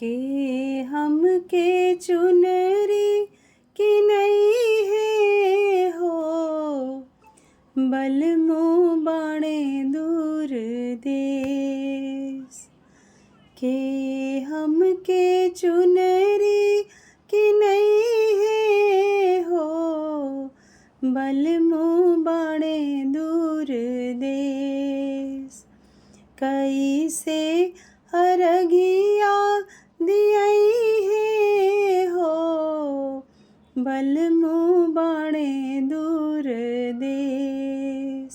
के हम के चुनरी की नई है हो, बलमो बाणे दूर देश के हम के चुनरी की नई है हो, बलमो बाणे दूर देश कैसे अरगिया दियई है हो, बलमो बाणे दूर देश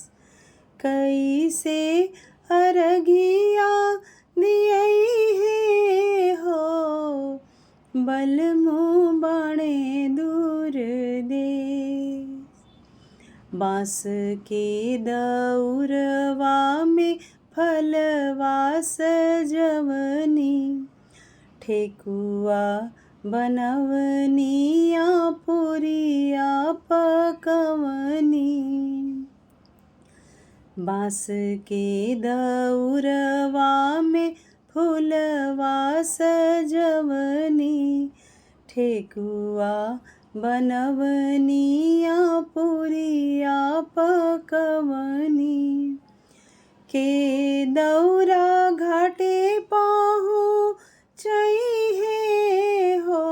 कैसे अरगिया दियई है हो, बलमो बाणे दूर देश बाँस के दौरवा में फलवा सजवनी, ठेकुआ बनवनिया पुरिया पकवनी। बाँस के दौरवा में फूलवा सजवनी, ठेकुआ बनवनिया पुरिया पकवनी। के दौरा घाटे पहुँचई है हो,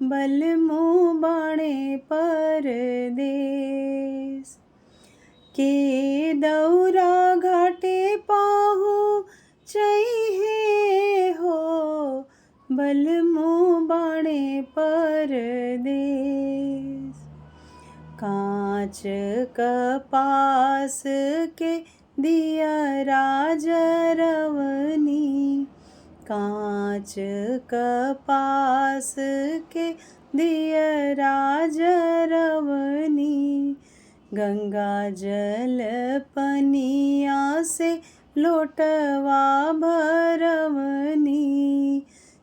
बलमो बाणे परदेस के दौरा घाटे पहुँचई है हो, बलमो बाणे परदेस कांच कपास के दिया राजरवनी, कांच कपास के दिया राजरवनी। गंगा जल पनिया से लोटवा भरवनी,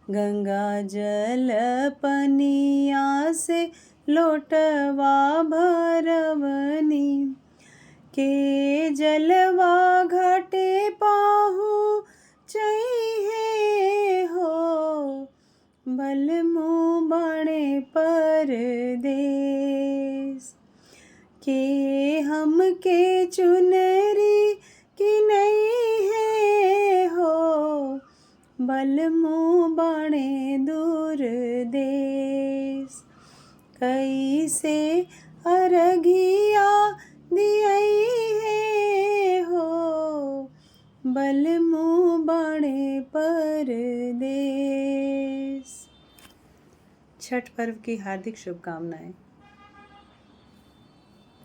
गंगा जल पनिया से लोटवा भरवनी। के जलवा घाटे पहुँचई है हो, बलमो बाणे परदेस के हम के चुनरी की नई है हो, बलमो बाणे दूर देश कैसे अरगिया दियई है हो, बलमो बाणे परदेस। छठ पर्व की हार्दिक शुभकामनाएं।